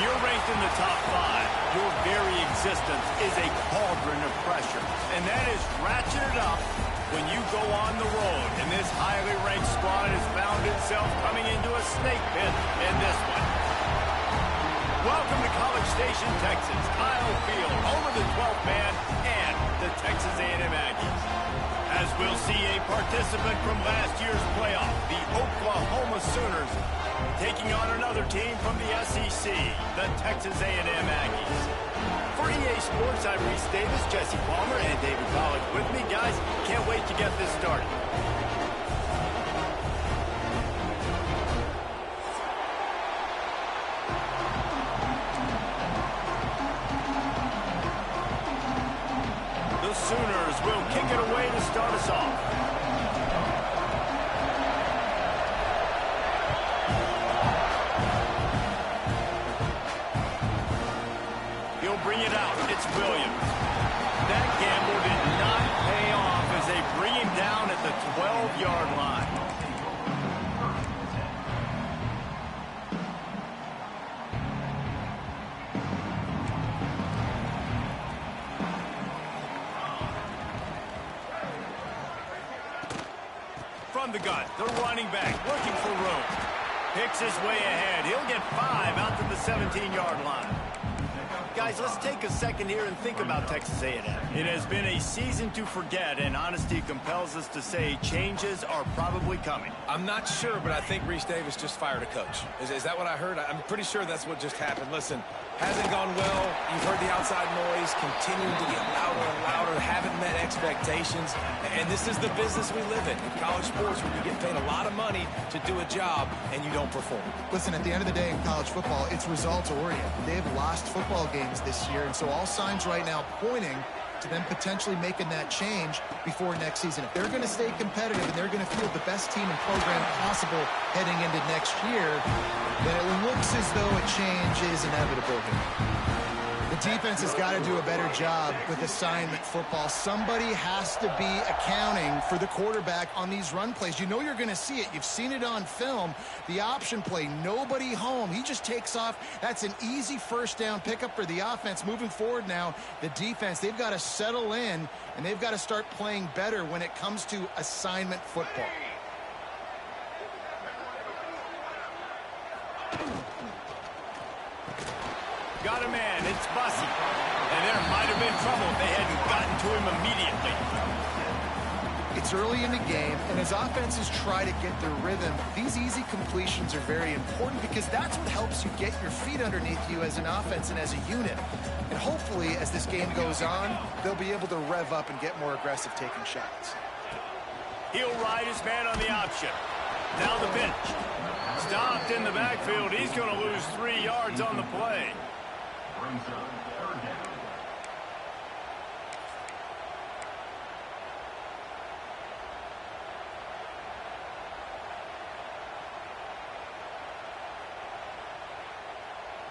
you're ranked in the top 5, your very existence is a cauldron of pressure. And that is ratcheted up when you go on the road. And this highly ranked squad has found itself coming into a snake pit in this one. Welcome to College Station, Texas. Kyle Field, home of the 12th man and the Texas A&M Aggies. As we'll see a participant from last year's playoff, the Oklahoma Sooners, taking on another team from the SEC, the Texas A&M Aggies. For EA Sports, I'm Reese Davis, Jesse Palmer, and David College with me. Guys, can't wait to get this started. The Sooners will kick it away to start us off. Bring it out. It's Williams. That gamble did not pay off as they bring him down at the 12-yard line. From the gun, the running back looking for room. Picks his way ahead. He'll get 5 out to the 17-yard line. Guys, let's take a second here and think about Texas A&M. It has been a season to forget, and honesty compels us to say changes are probably coming. I'm not sure, but I think Reese Davis just fired a coach. Is that what I heard? I'm pretty sure that's what just happened. Listen, hasn't gone well. You've heard the outside noise, continuing to get louder and louder, haven't met expectations. And this is the business we live in college sports, where you get paid a lot of money to do a job and you don't perform. Listen, at the end of the day in college football, it's results-oriented. They've lost football games this year, and so all signs right now pointing to them potentially making that change before next season. If they're going to stay competitive and they're going to field the best team and program possible heading into next year, then it looks as though a change is inevitable here. The defense has got to do a better job with assignment football. Somebody has to be accounting for the quarterback on these run plays. You know you're going to see it. You've seen it on film. The option play, nobody home. He just takes off. That's an easy first down pickup for the offense. Moving forward now, the defense, they've got to settle in, and they've got to start playing better when it comes to assignment football. Got a man, it's Bussy. And there might have been trouble if they hadn't gotten to him immediately. It's early in the game, and as offenses try to get their rhythm, these easy completions are very important because that's what helps you get your feet underneath you as an offense and as a unit. And hopefully, as this game goes on, they'll be able to rev up and get more aggressive taking shots. He'll ride his man on the option. Now the pitch. Stopped in the backfield. He's going to lose 3 yards on the play.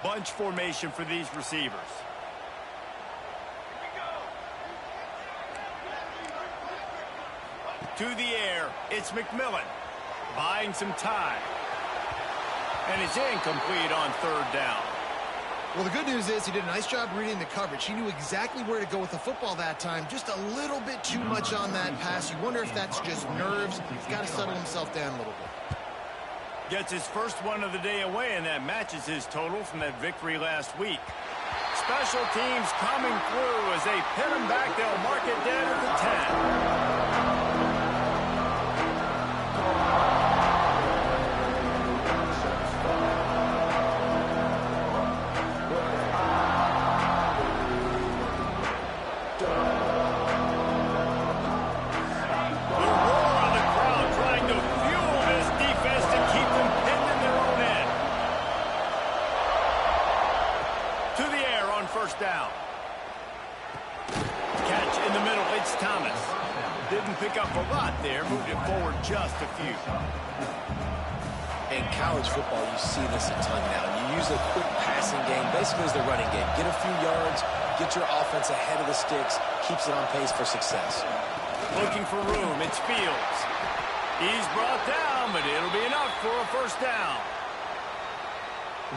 Bunch formation for these receivers. To the air, it's McMillan. Buying some time. And it's incomplete on 3rd down. Well, the good news is he did a nice job reading the coverage. He knew exactly where to go with the football that time. Just a little bit too much on that pass. You wonder if that's just nerves. He's got to settle himself down a little bit. Gets his first one of the day away, and that matches his total from that victory last week. Special teams coming through as they pin him back. They'll mark it dead at the 10. Down. Catch in the middle, it's Thomas. Didn't pick up a lot there, moved it forward just a few. In college football, you see this a ton now. You use a quick passing game, basically as the running game. Get a few yards, get your offense ahead of the sticks, keeps it on pace for success. Looking for room, it's Fields. He's brought down, but it'll be enough for a first down.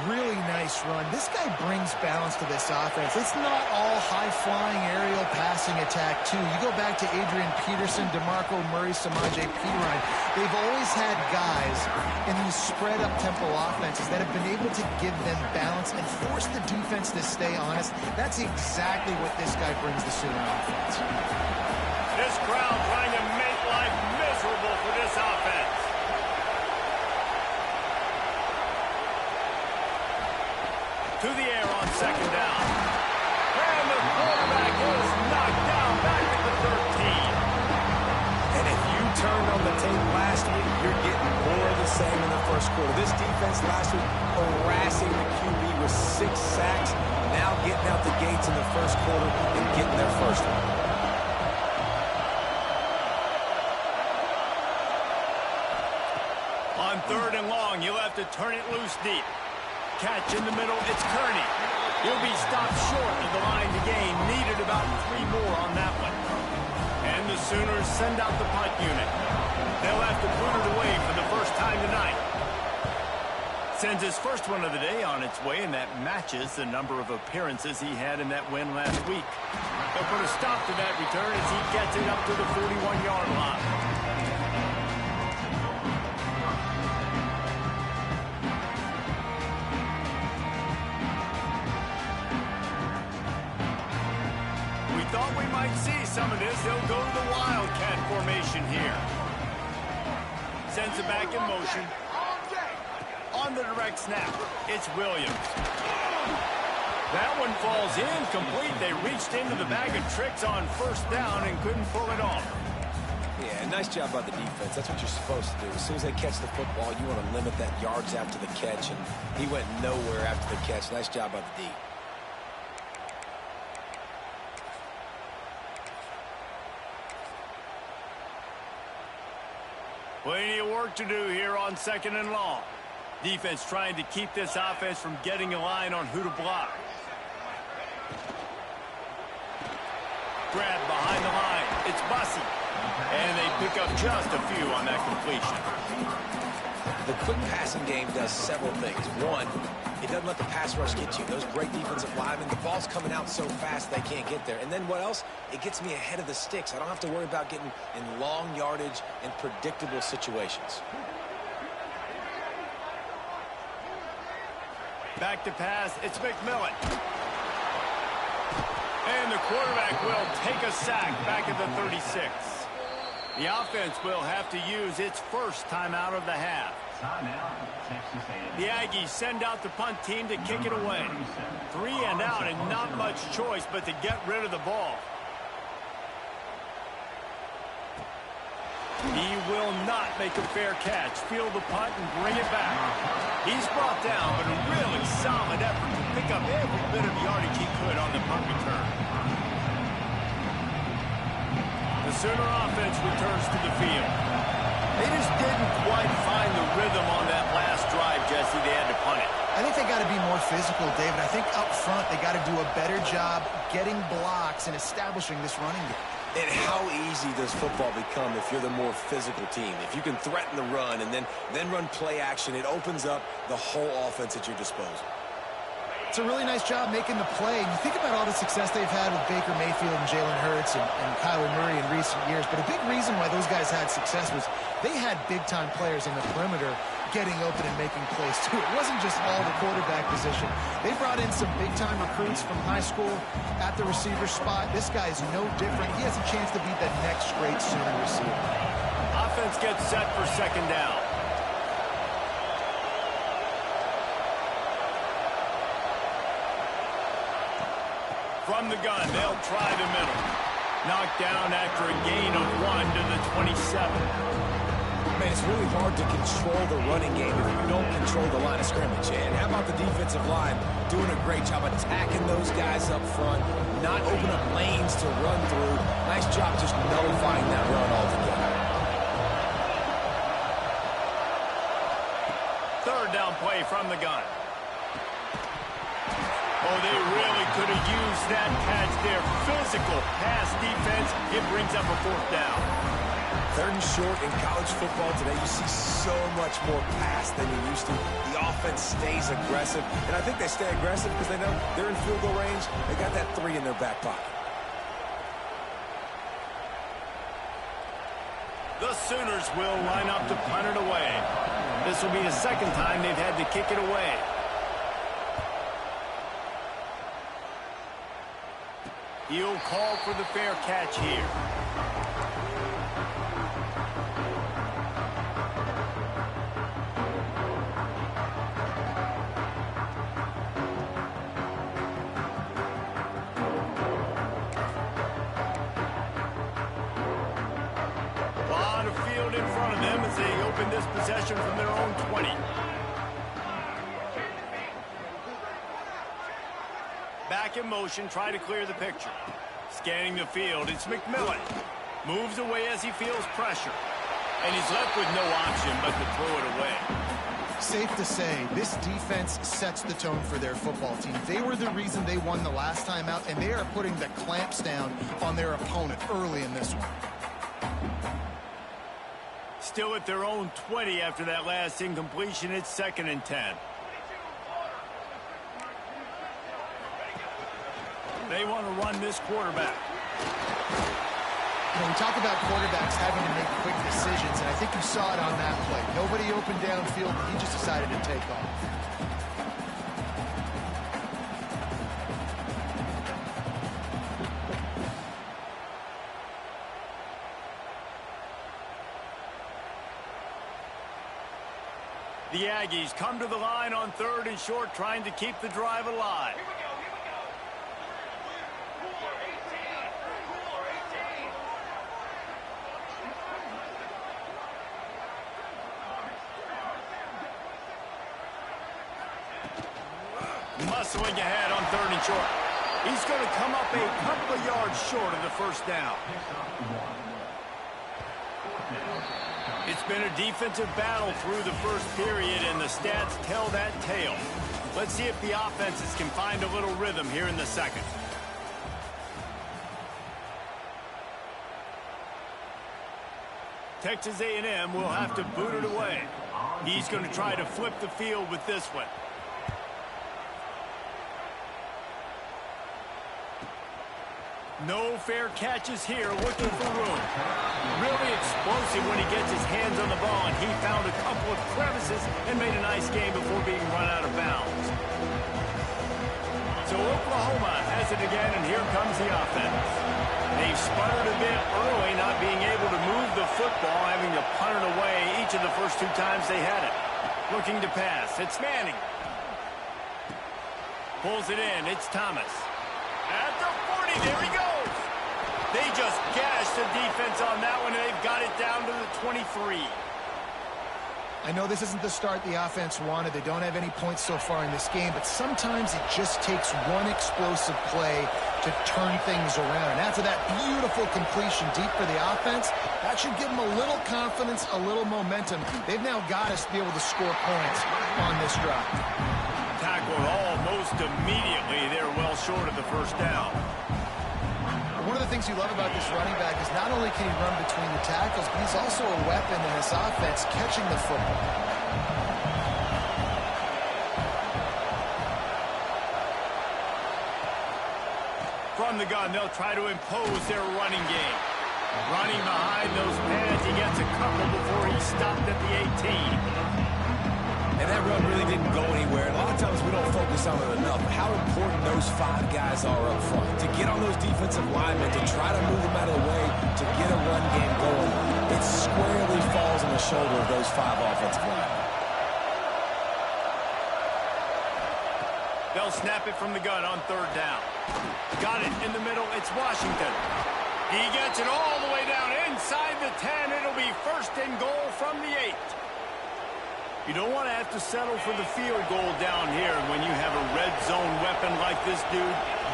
Really nice run. This guy brings balance to this offense. It's not all high-flying aerial passing attack, too. You go back to Adrian Peterson, DeMarco Murray, Samaje Perine. They've always had guys in these spread-up tempo offenses that have been able to give them balance and force the defense to stay honest. That's exactly what this guy brings the Sooner offense. This crowd trying to make life miserable for this offense. To the air on second down. And the quarterback is knocked down back at the 13. And if you turned on the tape last week, you're getting more of the same in the first quarter. This defense last week harassing the QB with 6 sacks, now getting out the gates in the first quarter and getting their first one. On third and long, you'll have to turn it loose deep. Catch in the middle, it's Kearney. He'll be stopped short of the line to gain. Needed about 3 more on that one. And the Sooners send out the punt unit. They'll have to boot it away for the first time tonight. Sends his first one of the day on its way, and that matches the number of appearances he had in that win last week. They'll put a stop to that return as he gets it up to the 41-yard line. Thought we might see some of this. They'll go to the Wildcat formation here. Sends it back in motion. On the direct snap, it's Williams. That one falls incomplete. They reached into the bag of tricks on first down and couldn't pull it off. Yeah, nice job by the defense. That's what you're supposed to do. As soon as they catch the football, you want to limit that yards after the catch, and he went nowhere after the catch. Nice job by the D. Plenty of work to do here on second and long. Defense trying to keep this offense from getting a line on who to block. Grab behind the line. It's Bussey. And they pick up just a few on that completion. The quick passing game does several things. One, it doesn't let the pass rush get you. Those great defensive linemen, the ball's coming out so fast they can't get there. And then what else? It gets me ahead of the sticks. I don't have to worry about getting in long yardage and predictable situations. Back to pass, it's McMillan. And the quarterback will take a sack back at the 36. The offense will have to use its first timeout of the half. The Aggies send out the punt team to kick it away. 3 and out and not much choice but to get rid of the ball. He will not make a fair catch. Field the punt and bring it back. He's brought down, but a really solid effort to pick up every bit of yardage he could on the punt return. The Sooner offense returns to the field. They just didn't quite find the rhythm on that last drive, Jesse. They had to punt it. I think they got to be more physical, David. I think up front they got to do a better job getting blocks and establishing this running game. And how easy does football become if you're the more physical team? If you can threaten the run and then run play action, it opens up the whole offense at your disposal. It's a really nice job making the play. And you think about all the success they've had with Baker Mayfield and Jalen Hurts and Kyler Murray in recent years. But a big reason why those guys had success was they had big-time players in the perimeter getting open and making plays, too. It wasn't just all the quarterback position. They brought in some big-time recruits from high school at the receiver spot. This guy is no different. He has a chance to be the next great Sooner receiver. Offense gets set for second down. From the gun, they'll try the middle. Knocked down after a gain of 1 to the 27. Man, it's really hard to control the running game if you don't control the line of scrimmage. And how about the defensive line doing a great job attacking those guys up front, not open up lanes to run through. Nice job just nullifying that run altogether. Third down play from the gun. Oh, they really could have used that catch there. Physical pass defense. It brings up a fourth down. Third and short in college football today, you see so much more pass than you used to. The offense stays aggressive, and I think they stay aggressive because they know they're in field goal range. They got that 3 in their back pocket. The Sooners will line up to punt it away. This will be the second time they've had to kick it away. He'll call for the fair catch here. In front of them as they open this possession from their own 20. Back in motion, try to clear the picture. Scanning the field, it's McMillan. Moves away as he feels pressure. And he's left with no option but to throw it away. Safe to say, this defense sets the tone for their football team. They were the reason they won the last time out, and they are putting the clamps down on their opponent early in this one. Still at their own 20 after that last incompletion. It's 2nd and 10. They want to run this quarterback. We talk about quarterbacks having to make quick decisions, and I think you saw it on that play. Nobody opened downfield, and he just decided to take off. The Aggies come to the line on 3rd and short, trying to keep the drive alive. Muscling ahead on 3rd and short. He's going to come up a couple of yards short of the first down. It's been a defensive battle through the first period, and the stats tell that tale. Let's see if the offenses can find a little rhythm here in the second. Texas A&M will have to boot it away. He's going to try to flip the field with this one. No fair catches here, looking for room. Really explosive when he gets his hands on the ball, and he found a couple of crevices and made a nice game before being run out of bounds. So Oklahoma has it again, and here comes the offense. They've sputtered a bit early, not being able to move the football, having to punt it away each of the first 2 times they had it. Looking to pass, it's Manning. Pulls it in, it's Thomas. At the 40, there he goes. They just gashed the defense on that one, and they've got it down to the 23. I know this isn't the start the offense wanted. They don't have any points so far in this game, but sometimes it just takes one explosive play to turn things around. And after that beautiful completion deep for the offense, that should give them a little confidence, a little momentum. They've now got us to be able to score points on this drive. Tackled almost immediately. They're well short of the first down. One of the things you love about this running back is not only can he run between the tackles, but he's also a weapon in this offense catching the football. From the gun, they'll try to impose their running game. Running behind those pads, he gets a couple before he stopped at the 18. And that run really didn't go anywhere. A lot of times we don't focus on it enough. How important those 5 guys are up front. To get on those defensive linemen, to try to move them out of the way, to get a run game going, it squarely falls on the shoulder of those 5 offensive linemen. They'll snap it from the gun on 3rd down. Got it in the middle. It's Washington. He gets it all the way down inside the 10. It'll be 1st and goal from the 8. You don't want to have to settle for the field goal down here. When you have a red zone weapon like this dude,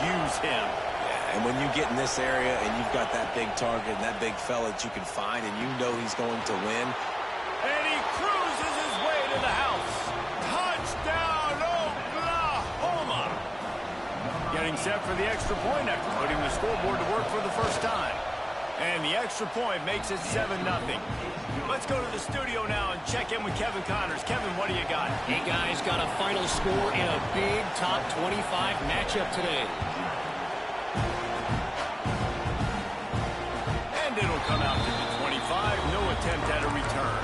use him. Yeah, and when you get in this area and you've got that big target and that big fella that you can find and you know he's going to win. And he cruises his way to the house. Touchdown, Oklahoma! Getting set for the extra point after putting the scoreboard to work for the first time. And the extra point makes it 7-0. Let's go to the studio now and check in with Kevin Connors. Kevin, what do you got? Hey, guys, got a final score in a big top 25 matchup today. And it'll come out to the 25. No attempt at a return.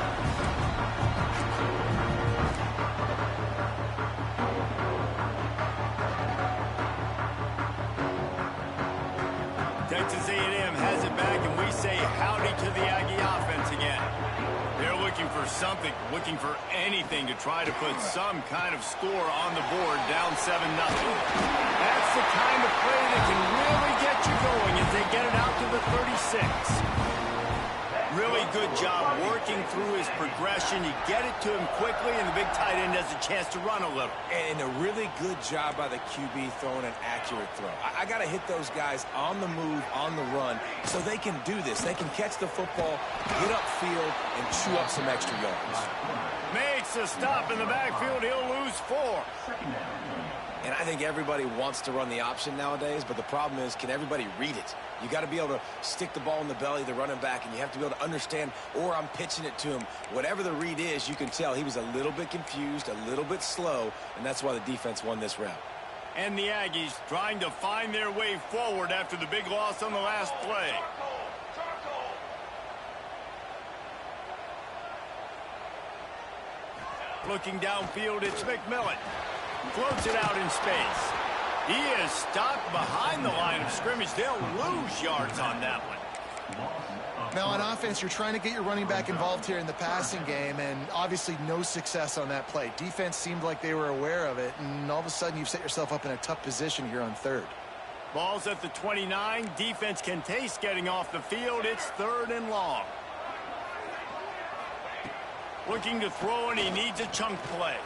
Texas A&M has it back, and we say howdy to the Aggie offense again. They're looking for something, looking for anything to try to put some kind of score on the board, down 7-0. That's the kind of play that can really get you going as they get it out to the 36. Really good job working through his progression. You get it to him quickly, and the big tight end has a chance to run a little. And a really good job by the QB throwing an accurate throw. I got to hit those guys on the move, on the run, so they can do this. They can catch the football, get upfield, and chew up some extra yards. Makes a stop in the backfield. He'll lose 4. And I think everybody wants to run the option nowadays, but the problem is, can everybody read it? You got to be able to stick the ball in the belly of the running back, and you have to be able to understand, or I'm pitching it to him. Whatever the read is, you can tell he was a little bit confused, a little bit slow, and that's why the defense won this round. And the Aggies trying to find their way forward after the big loss on the last play. Looking downfield, it's McMillan. Floats it out in space. He is stopped behind the line of scrimmage. They'll lose yards on that one. Now, on offense, you're trying to get your running back involved here in the passing game, and obviously no success on that play. Defense seemed like they were aware of it, and all of a sudden you've set yourself up in a tough position here on third. Ball's at the 29. Defense can taste getting off the field. It's 3rd and long. Looking to throw, and he needs a chunk play.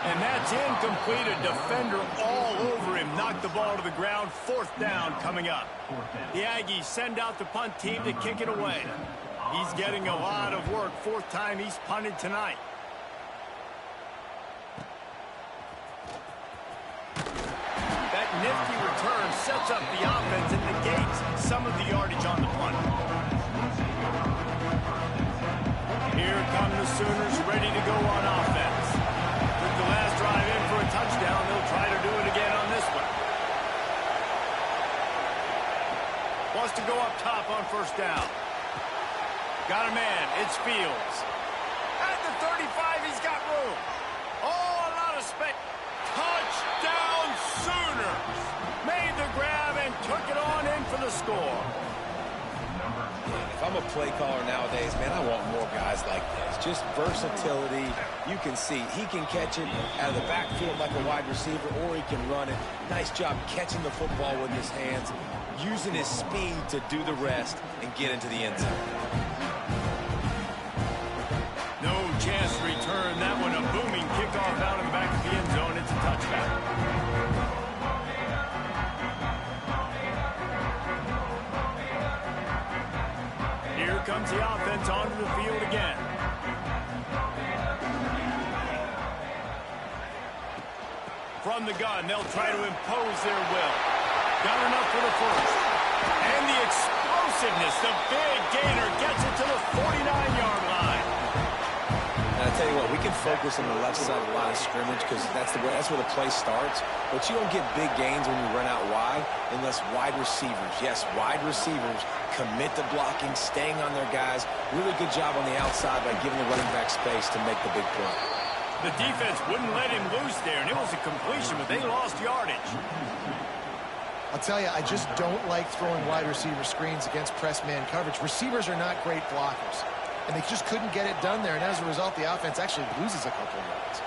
And that's incomplete. A defender all over him. Knocked the ball to the ground. 4th down coming up. The Aggies send out the punt team to kick it away. He's getting a lot of work. 4th time he's punted tonight. That nifty return sets up the offense and negates some of the yardage on the punt. Here come the Sooners ready to go on offense. With the last drive in for a touchdown, they'll try to do it again on this one. Wants to go up top on 1st down. Got a man. It's Fields. At the 35, he's got room. Oh, a lot of space. Touchdown Sooners. Made the grab and took it on in for the score. If I'm a play caller nowadays, man, I want more guys like this. Just versatility. You can see he can catch it out of the backfield like a wide receiver, or he can run it. Nice job catching the football with his hands, using his speed to do the rest and get into the end zone. No chance to return that one. A booming kickoff out of the back of the end zone. It's a touchback. Here comes the offense onto the field again. From the gun, they'll try to impose their will. Got enough for the 1st. And the explosiveness, the big gainer gets it to the 49-yard line. And I tell you what, we can focus on the left side of the line of scrimmage because that's where the play starts. But you don't get big gains when you run out wide unless wide receivers, yes, wide receivers, commit to blocking, staying on their guys. Really good job on the outside by giving the running back space to make the big play. The defense wouldn't let him loose there, and it was a completion, but they lost yardage. I'll tell you, I just don't like throwing wide receiver screens against press man coverage. Receivers are not great blockers, and they just couldn't get it done there, and as a result, the offense actually loses a couple of yards.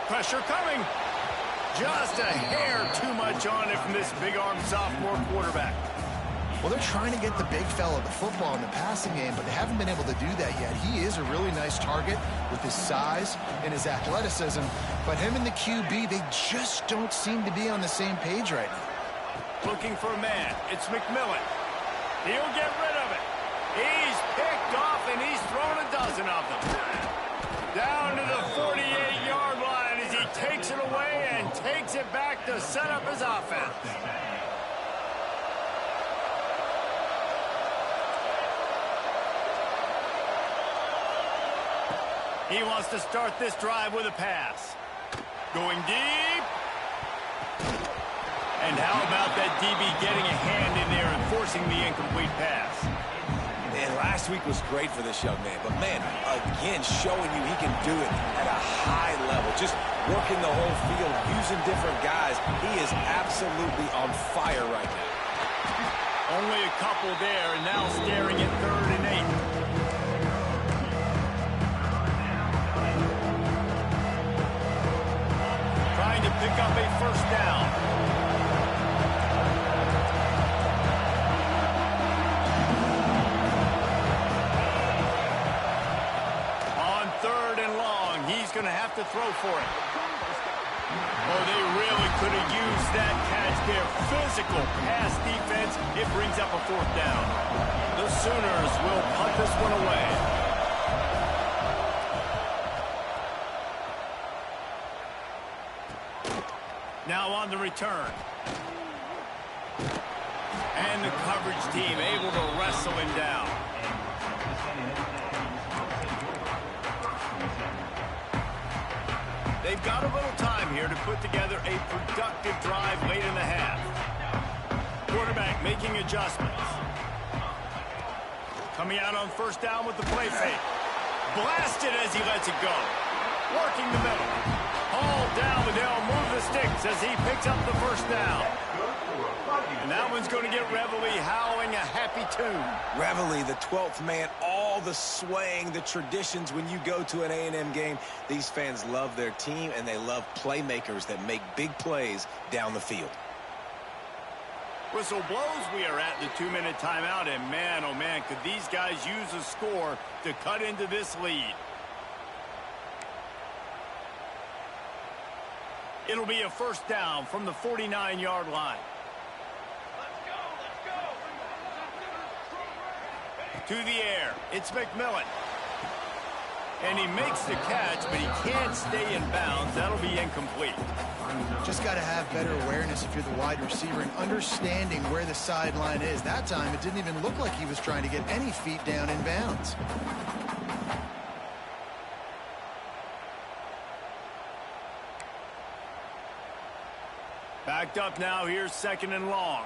Pressure coming. Just a hair too much on it from this big-armed sophomore quarterback. Well, they're trying to get the big fella the football in the passing game, but they haven't been able to do that yet. He is a really nice target with his size and his athleticism, but him and the QB, they just don't seem to be on the same page right now. Looking for a man. It's McMillan. He'll get rid of it. He's picked off, and he's thrown a dozen of them. Down to the 48-yard line as he takes it away and takes it back to set up his offense. He wants to start this drive with a pass. Going deep. And how about that DB getting a hand in there and forcing the incomplete pass? And last week was great for this young man. But, man, again, showing you he can do it at a high level. Just working the whole field, using different guys. He is absolutely on fire right now. Only a couple there, and now staring at 3rd and 8. Trying to pick up a first down. On 3rd and long, he's going to have to throw for it. Oh, they really could have used that catch there. Physical pass defense. It brings up a 4th down. The Sooners will punt this one away. Now on the return. And the coverage team able to wrestle him down. They've got a little time here to put together a productive drive late in the half. Quarterback making adjustments. Coming out on first down with the play fake. Blasted as he lets it go. Working the middle. Hauled down, but they'll move the sticks as he picks up the first down. And that one's going to get Reveille howling a happy tune. Reveille, the 12th man, all the swaying, the traditions when you go to an A&M game. These fans love their team, and they love playmakers that make big plays down the field. Whistle blows. We are at the 2-minute timeout, and man, oh man, could these guys use a score to cut into this lead. It'll be a first down from the 49-yard line. To the air, it's McMillan. And he makes the catch, but he can't stay in bounds. That'll be incomplete. Just got to have better awareness if you're the wide receiver and understanding where the sideline is. That time, it didn't even look like he was trying to get any feet down in bounds. Backed up now, here's 2nd and long.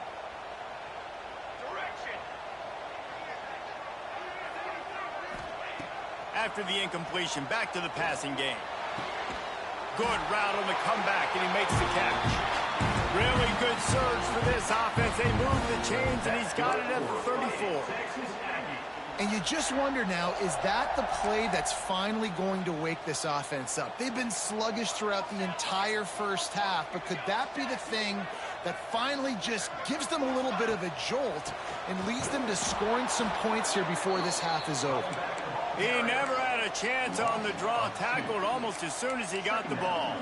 After the incompletion, back to the passing game. Good route on the comeback, and he makes the catch. Really good surge for this offense. They move the chains, and he's got it at the 34. And you just wonder now, is that the play that's finally going to wake this offense up? They've been sluggish throughout the entire first half, but could that be the thing that finally just gives them a little bit of a jolt and leads them to scoring some points here before this half is over? He never had a chance on the draw, tackled almost as soon as he got the ball.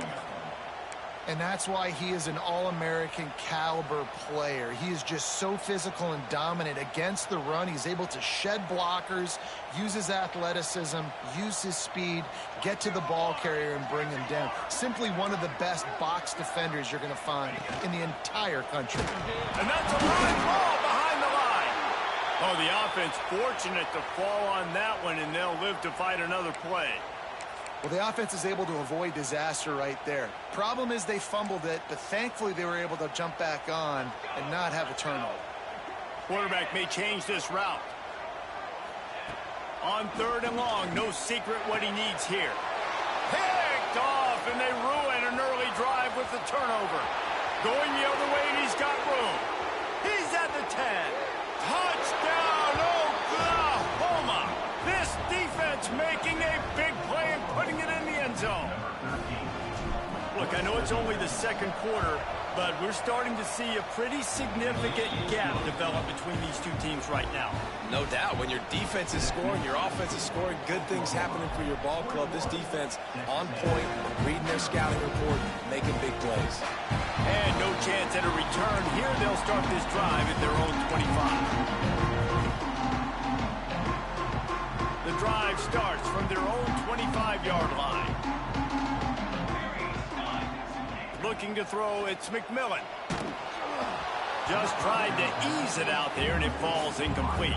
And that's why he is an All-American caliber player. He is just so physical and dominant against the run. He's able to shed blockers, use his athleticism, use his speed, get to the ball carrier and bring him down. Simply one of the best box defenders you're going to find in the entire country. And that's a line ball behind the line. Oh, the offense fortunate to fall on that one, and they'll live to fight another play. Well, the offense is able to avoid disaster right there. Problem is they fumbled it, but thankfully they were able to jump back on and not have a turnover. Quarterback may change this route. On 3rd and long, no secret what he needs here. Picked off, and they ruin an early drive with the turnover. Going the other way, and he's got room. He's at the 10. Touchdown, Oklahoma! This defense making a big play and putting it in the end zone. Look, I know it's only the second quarter, but we're starting to see a pretty significant gap develop between these two teams right now. No doubt. When your defense is scoring, your offense is scoring, good things happening for your ball club. This defense on point, reading their scouting report, making big plays. And no chance at a return. Here they'll start this drive at their own 25. The drive starts from their own 25-yard line. Looking to throw, it's McMillan. Just tried to ease it out there, and it falls incomplete.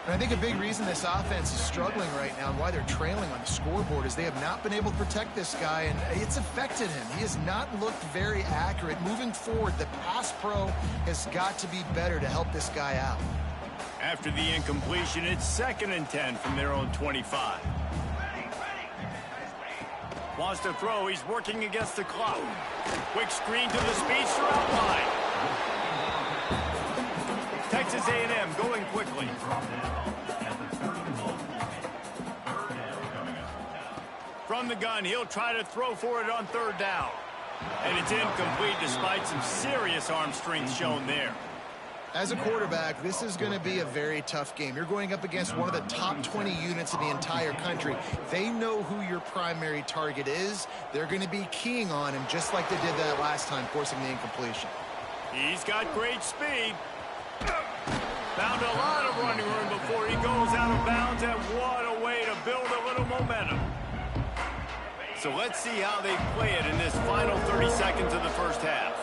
And I think a big reason this offense is struggling right now and why they're trailing on the scoreboard is they have not been able to protect this guy, and it's affected him. He has not looked very accurate. Moving forward, the pass pro has got to be better to help this guy out. After the incompletion, it's 2nd and 10 from their own 25. Wants to throw. He's working against the clock. Quick screen to the speedster outline. Texas A&M going quickly. From the gun, he'll try to throw for it on 3rd down. And it's incomplete despite some serious arm strength shown there. As a quarterback, this is going to be a very tough game. You're going up against one of the top 20 units in the entire country. They know who your primary target is. They're going to be keying on him just like they did that last time, forcing the incompletion. He's got great speed. Found a lot of running room before he goes out of bounds, and what a way to build a little momentum. So let's see how they play it in this final 30 seconds of the first half.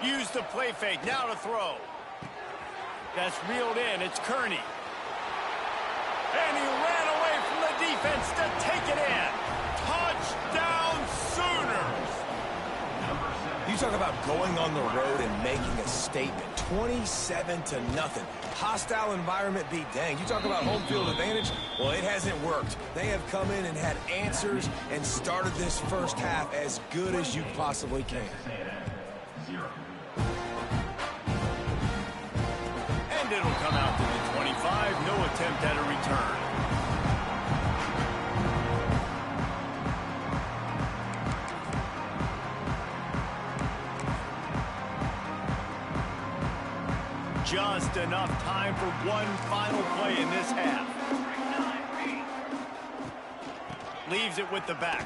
Use the play fake, now to throw. That's reeled in, it's Kearney. And he ran away from the defense to take it in. Touchdown Sooners! You talk about going on the road and making a statement. 27-0. Hostile environment be danged. You talk about home field advantage. Well, it hasn't worked. They have come in and had answers and started this first half as good as you possibly can. And it'll come out to the 25. No attempt at a return. Just enough time for one final play in this half. Leaves it with the back.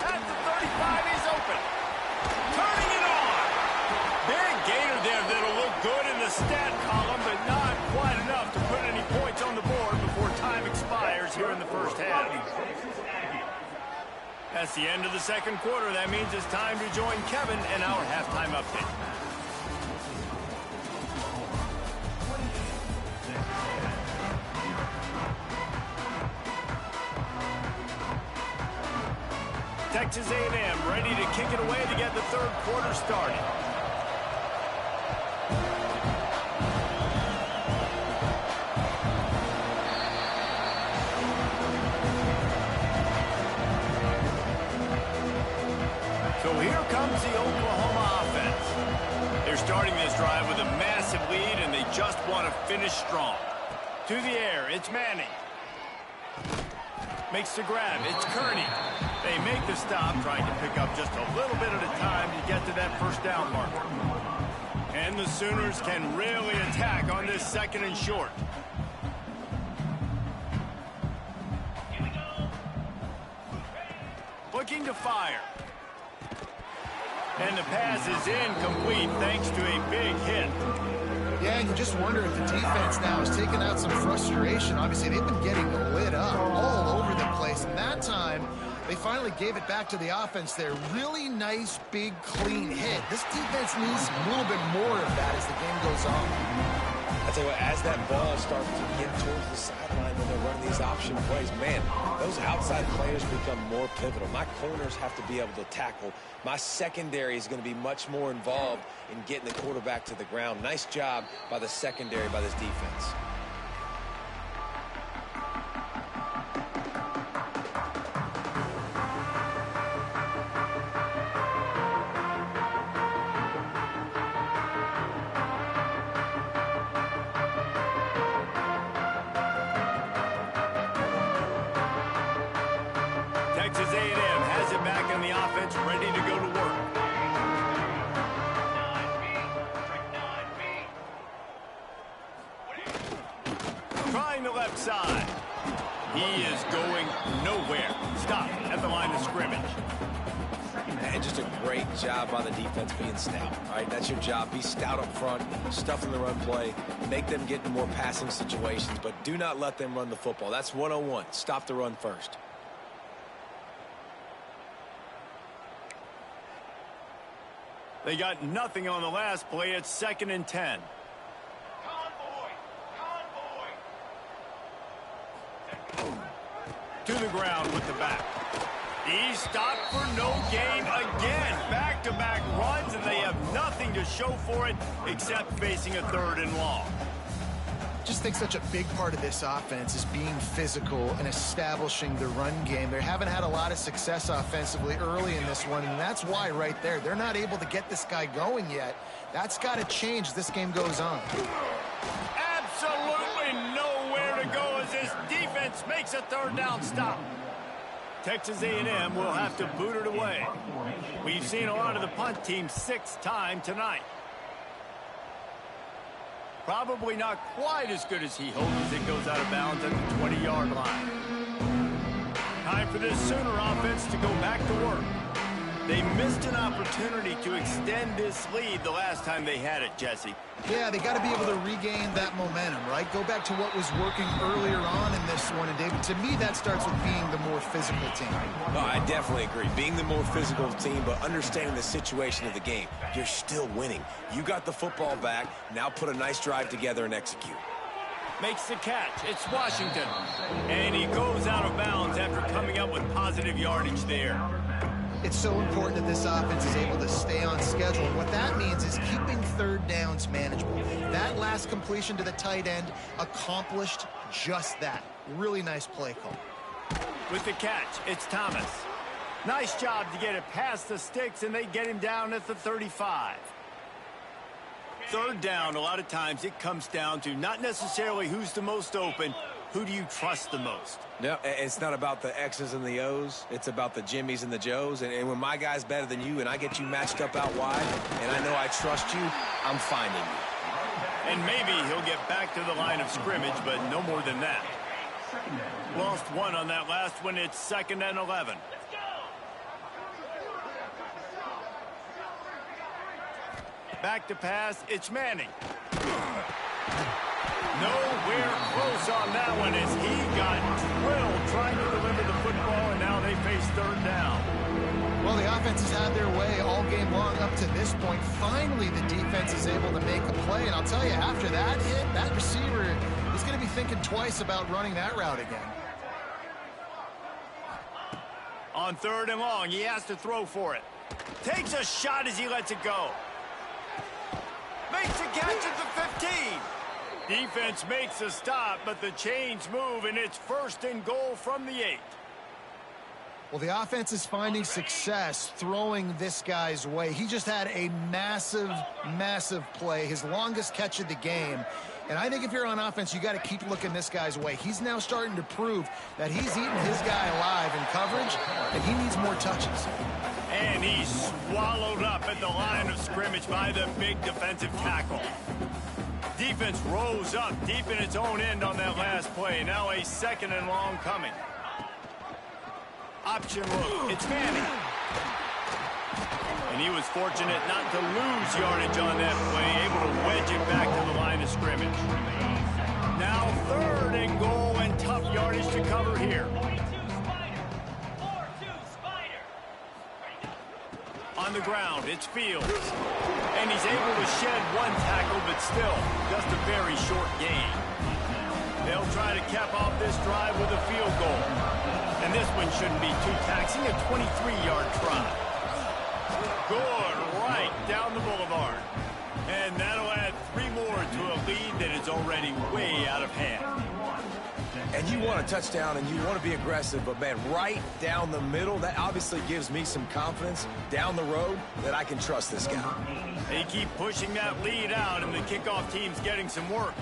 At the 35, he's open. Turning it on. Big gainer there that'll look good in the stat column, but not quite enough to put any points on the board before time expires here in the first half. That's the end of the second quarter. That means it's time to join Kevin in our halftime update. Texas A&M ready to kick it away to get the third quarter started. So here comes the Oklahoma offense. They're starting this drive with a massive lead, and they just want to finish strong. To the air, it's Manning. Makes the grab, it's Kearney. They make the stop, trying to pick up just a little bit at a time to get to that first down marker. And the Sooners can really attack on this 2nd and short. Looking to fire. And the pass is incomplete thanks to a big hit. Yeah, and you just wonder if the defense now has taken out some frustration. Obviously, they've been getting lit up all over the place. And that time, they finally gave it back to the offense there. Really nice, big, clean hit. This defense needs a little bit more of that as the game goes on. I tell you what, as that ball starts to get towards the sideline when they're running these option plays, man, those outside players become more pivotal. My corners have to be able to tackle. My secondary is going to be much more involved in getting the quarterback to the ground. Nice job by the secondary, by this defense. Texas A&M has it back in the offense, ready to go to work. Trying the left side. He is going nowhere. Stop at the line of scrimmage. And just a great job by the defense being stout. All right, that's your job. Be stout up front, stuff in the run play, make them get in more passing situations, but do not let them run the football. That's 101. Stop the run first. They got nothing on the last play. It's 2nd and 10. To the ground with the back. He's stopped for no gain again. Back-to-back runs, and they have nothing to show for it except facing a 3rd and long. Just think such a big part of this offense is being physical and establishing the run game. They haven't had a lot of success offensively early in this one, and that's why right there, they're not able to get this guy going yet. That's got to change as this game goes on. Absolutely nowhere to go as this defense makes a 3rd down stop. Texas A&M will have to boot it away. We've seen a lot of the punt team 6th time tonight. Probably not quite as good as he hoped as it goes out of bounds at the 20-yard line. Time for this Sooner offense to go back to work. They missed an opportunity to extend this lead the last time they had it, Jesse. Yeah, they got to be able to regain that momentum, right? Go back to what was working earlier on in this one. And, David, to me, that starts with being the more physical team. No, I definitely agree. Being the more physical team, but understanding the situation of the game. You're still winning. You got the football back. Now put a nice drive together and execute. Makes the catch. It's Washington. And he goes out of bounds after coming up with positive yardage there. It's so important that this offense is able to stay on schedule. And what that means is keeping 3rd downs manageable. That last completion to the tight end accomplished just that. Really nice play call. With the catch, it's Thomas. Nice job to get it past the sticks, and they get him down at the 35. 3rd down, a lot of times it comes down to not necessarily who's the most open, who do you trust the most? No, it's not about the X's and the O's. It's about the Jimmys and the Joes. And when my guy's better than you and I get you matched up out wide and I know I trust you, I'm finding you. And maybe he'll get back to the line of scrimmage, but no more than that. Lost one on that last one. It's 2nd and 11. Back to pass. It's Manning. Nowhere close on that one as he got drilled trying to deliver the football, and now they face 3rd down. Well, the offense has had their way all game long up to this point. Finally, the defense is able to make a play, and I'll tell you, after that hit, that receiver is going to be thinking twice about running that route again. On 3rd and long, he has to throw for it. Takes a shot as he lets it go. Makes a catch at the 15. Defense makes a stop, but the chains move, and it's 1st and goal from the 8. Well, the offense is finding success throwing this guy's way. He just had a massive, massive play, his longest catch of the game. And I think if you're on offense, you got to keep looking this guy's way. He's now starting to prove that he's eating his guy alive in coverage, and he needs more touches. And he's swallowed up at the line of scrimmage by the big defensive tackle. Defense rose up deep in its own end on that last play. Now a 2nd and long coming. Option look. It's Manning. And he was fortunate not to lose yardage on that play, able to wedge it back to the line of scrimmage. Now 3rd and goal and tough yardage to cover here. On the ground, it's Fields. And he's able to shed one tackle, but still, just a very short gain. They'll try to cap off this drive with a field goal. And this one shouldn't be too taxing, a 23-yard try. Good, right down the boulevard. And that'll add 3 more to a lead that is already way out of hand. And you want a touchdown and you want to be aggressive, but, man, right down the middle, that obviously gives me some confidence down the road that I can trust this guy. They keep pushing that lead out, and the kickoff team's getting some work.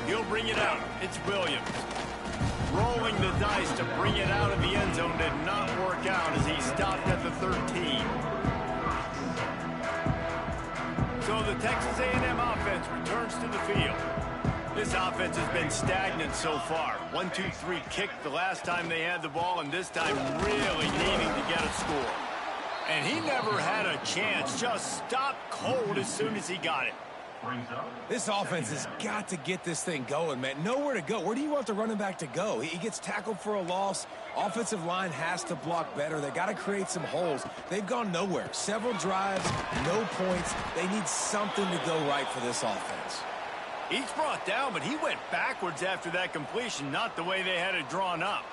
He'll bring it out. It's Williams. Rolling the dice to bring it out of the end zone did not work out as he stopped at the 13. So the Texas A&M offense returns to the field. This offense has been stagnant so far. 1-2-3 kick the last time they had the ball, and this time really needing to get a score. And he never had a chance, just stopped cold as soon as he got it. This offense has got to get this thing going, man. Nowhere to go. Where do you want the running back to go? He gets tackled for a loss. Offensive line has to block better. They got to create some holes. They've gone nowhere. Several drives, no points. They need something to go right for this offense. He's brought down, but he went backwards after that completion, not the way they had it drawn up.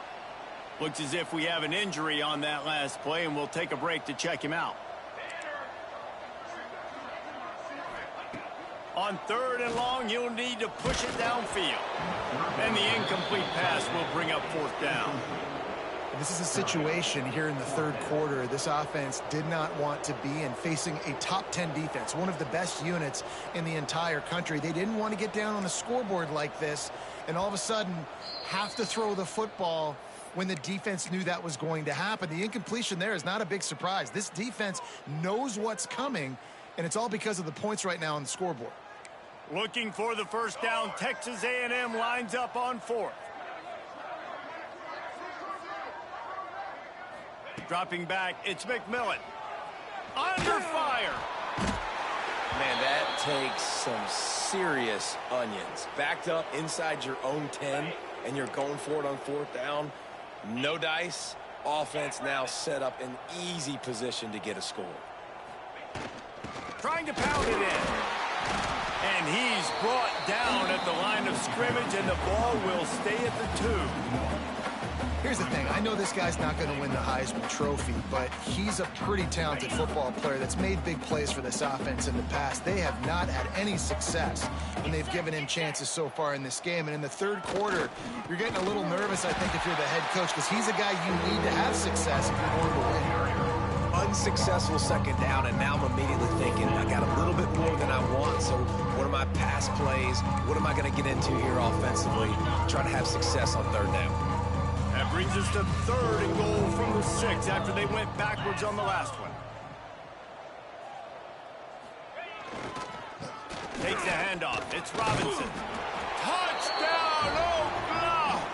Looks as if we have an injury on that last play, and we'll take a break to check him out. On 3rd and long, you'll need to push it downfield. And the incomplete pass will bring up 4th down. This is a situation here in the 3rd quarter this offense did not want to be in, facing a top 10 defense, one of the best units in the entire country. They didn't want to get down on the scoreboard like this and all of a sudden have to throw the football when the defense knew that was going to happen. The incompletion there is not a big surprise. This defense knows what's coming, and it's all because of the points right now on the scoreboard. Looking for the 1st down. Texas A&M lines up on 4th. Dropping back, it's McMillan. Under fire. Man, that takes some serious onions. Backed up inside your own 10, and you're going for it on 4th down. No dice. Offense now set up an easy position to get a score. Trying to pound it in. And he's brought down at the line of scrimmage, and the ball will stay at the 2. Here's the thing. I know this guy's not going to win the Heisman Trophy, but he's a pretty talented football player that's made big plays for this offense in the past. They have not had any success when they've given him chances so far in this game. And in the 3rd quarter, you're getting a little nervous, I think, if you're the head coach, because he's a guy you need to have success if you're going to win. Unsuccessful 2nd down, and now I'm immediately thinking, I got a little bit more than I want, so what are my pass plays? What am I going to get into here offensively? Trying to have success on 3rd down. That brings us to 3rd and goal from the 6 after they went backwards on the last one. Takes the handoff. It's Robinson. Touchdown,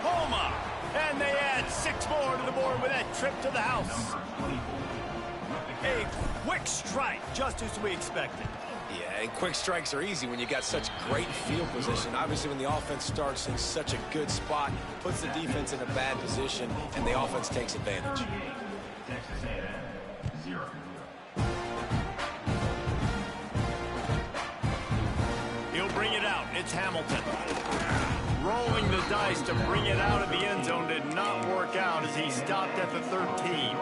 Oklahoma! And they add 6 more to the board with that trip to the house. A quick strike, just as we expected. Yeah, and quick strikes are easy when you got such great field position. Obviously, when the offense starts in such a good spot, puts the defense in a bad position, and the offense takes advantage. He'll bring it out. It's Hamilton. Rolling the dice to bring it out of the end zone did not work out as he stopped at the 13.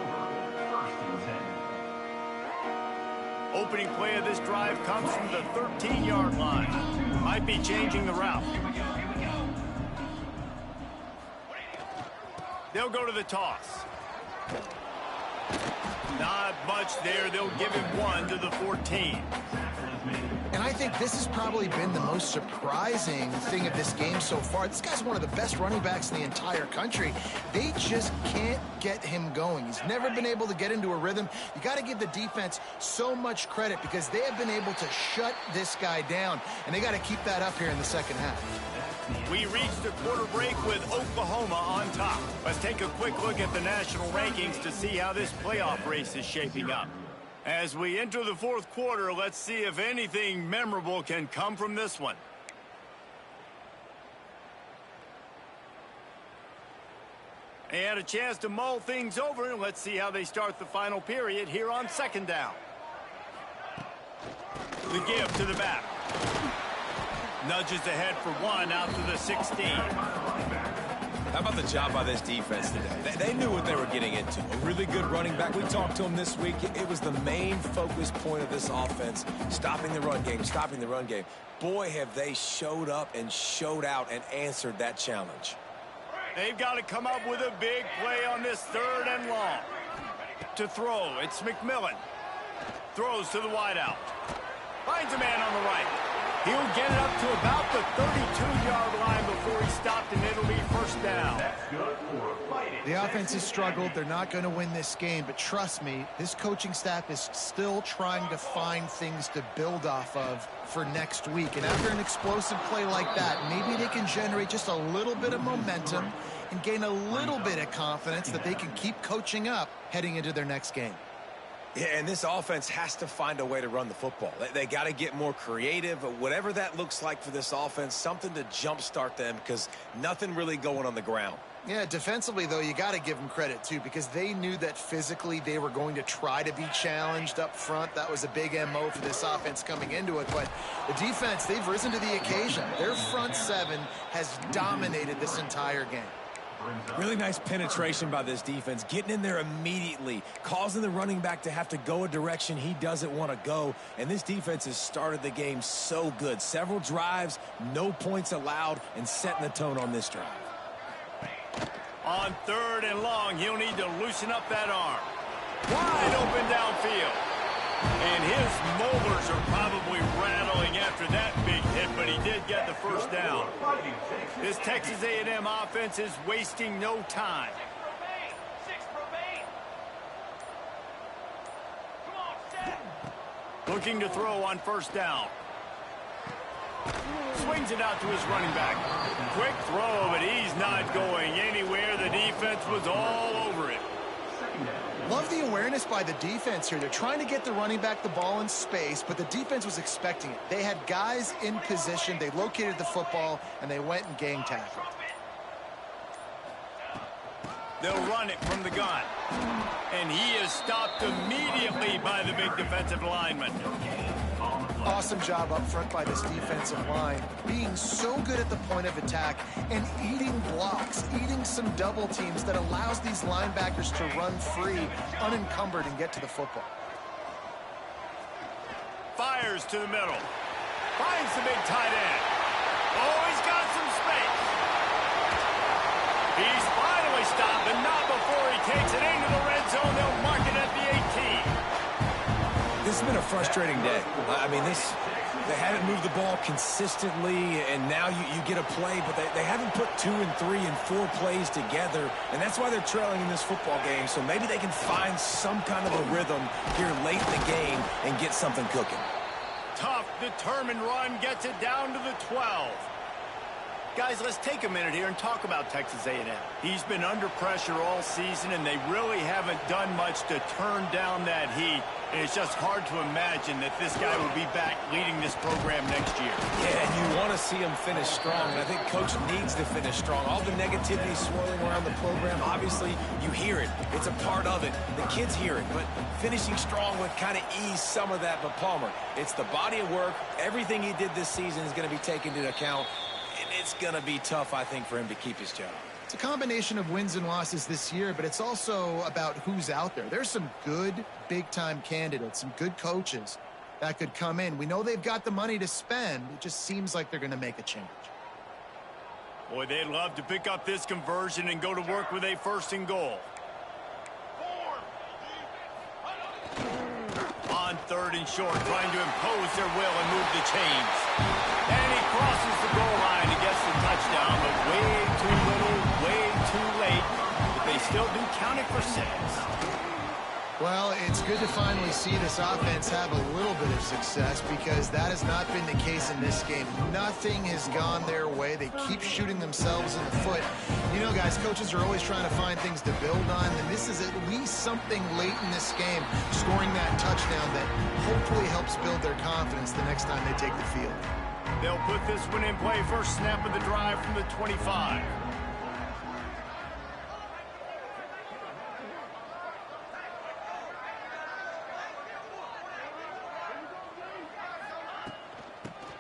Opening play of this drive comes from the 13-yard line. Might be changing the route. They'll go to the toss. Not much there. They'll give him 1 to the 14. And I think this has probably been the most surprising thing of this game so far. This guy's one of the best running backs in the entire country. They just can't get him going. He's never been able to get into a rhythm. You got to give the defense so much credit because they have been able to shut this guy down, and they got to keep that up here in the 2nd half. We reached the quarter break with Oklahoma on top. Let's take a quick look at the national rankings to see how this playoff race is shaping up. As we enter the 4th quarter, let's see if anything memorable can come from this one. They had a chance to mull things over, and let's see how they start the final period here on 2nd down. The give to the back. Nudges ahead for 1 out to the 16. How about the job by this defense today? They knew what they were getting into. A really good running back. We talked to him this week. It was the main focus point of this offense, stopping the run game, stopping the run game. Boy, have they showed up and showed out and answered that challenge. They've got to come up with a big play on this 3rd and long. To throw, it's McMillan. Throws to the wideout. Finds a man on the right. He'll get it up to about the 32-yard line before he stopped, and it'll be 1st down. The offense has struggled. They're not going to win this game, but trust me, this coaching staff is still trying to find things to build off of for next week. And after an explosive play like that, maybe they can generate just a little bit of momentum and gain a little bit of confidence that they can keep coaching up heading into their next game. Yeah, and this offense has to find a way to run the football. They got to get more creative, whatever that looks like for this offense, something to jumpstart them because nothing really going on the ground. Yeah, defensively, though, you got to give them credit, too, because they knew that physically they were going to try to be challenged up front. That was a big MO for this offense coming into it. But the defense, they've risen to the occasion. Their front seven has dominated this entire game. Really nice penetration by this defense, getting in there immediately, causing the running back to have to go a direction he doesn't want to go. And this defense has started the game so good. Several drives, no points allowed, and setting the tone on this drive. On 3rd and long, he'll need to loosen up that arm. Wide open downfield. And his molars are probably rattling after that big hit, but he did get the first down. This Texas A&M offense is wasting no time. Looking to throw on 1st down. Swings it out to his running back. Quick throw, but he's not going anywhere. The defense was all over it. Love the awareness by the defense here. They're trying to get the running back the ball in space, but the defense was expecting it. They had guys in position. They located the football, and they went and gang tackled. They'll run it from the gun. And he is stopped immediately by the big defensive lineman. Awesome job up front by this defensive line, being so good at the point of attack and eating blocks, eating some double teams that allows these linebackers to run free, unencumbered, and get to the football. Fires to the middle. Finds the big tight end. Oh, he's got some space. He's finally stopped, and not before he takes it into the red zone. They'll mark it at the 18. This has been a frustrating day. I mean, they haven't moved the ball consistently, and now you get a play, but they haven't put 2 and 3 and 4 plays together, and that's why they're trailing in this football game. So maybe they can find some kind of a rhythm here late in the game and get something cooking. Tough, determined run gets it down to the 12. Guys, let's take a minute here and talk about Texas A&M. He's been under pressure all season, and they really haven't done much to turn down that heat. And it's just hard to imagine that this guy will be back leading this program next year. Yeah, and you want to see him finish strong, and I think Coach needs to finish strong. All the negativity swirling around the program, obviously, you hear it. It's a part of it. The kids hear it, but finishing strong would kind of ease some of that. But Palmer, it's the body of work. Everything he did this season is going to be taken into account. It's going to be tough, I think, for him to keep his job. It's a combination of wins and losses this year, but it's also about who's out there. There's some good big-time candidates, some good coaches that could come in. We know they've got the money to spend. It just seems like they're going to make a change. Boy, they'd love to pick up this conversion and go to work with a 1st and goal. On 3rd and short, trying to impose their will and move the chains. And he crosses the goal line and gets the touchdown, but way too little, way too late. But they still do count it for 6. Well, it's good to finally see this offense have a little bit of success because that has not been the case in this game. Nothing has gone their way. They keep shooting themselves in the foot. You know, guys, coaches are always trying to find things to build on, and this is at least something late in this game, scoring that touchdown that hopefully helps build their confidence the next time they take the field. They'll put this one in play. First snap of the drive from the 25.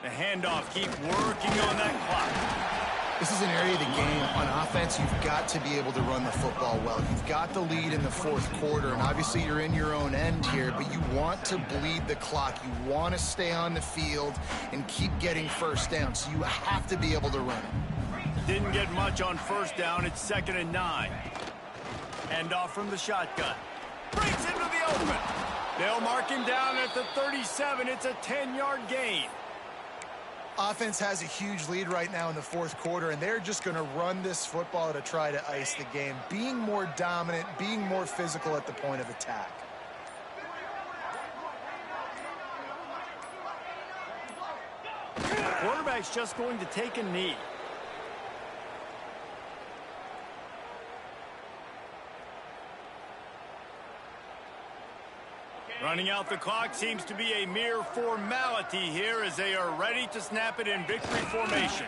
The handoff, keep working on that clock. This is an area of the game. On offense, you've got to be able to run the football well. You've got the lead in the 4th quarter, and obviously you're in your own end here, but you want to bleed the clock. You want to stay on the field and keep getting first down, so you have to be able to run it. Didn't get much on 1st down. It's 2nd and 9. Handoff from the shotgun. Breaks into the open. They'll mark him down at the 37. It's a 10-yard gain. Offense has a huge lead right now in the 4th quarter, and they're just going to run this football to try to ice the game, being more dominant, being more physical at the point of attack. The quarterback's just going to take a knee. Running out the clock seems to be a mere formality here as they are ready to snap it in victory formation.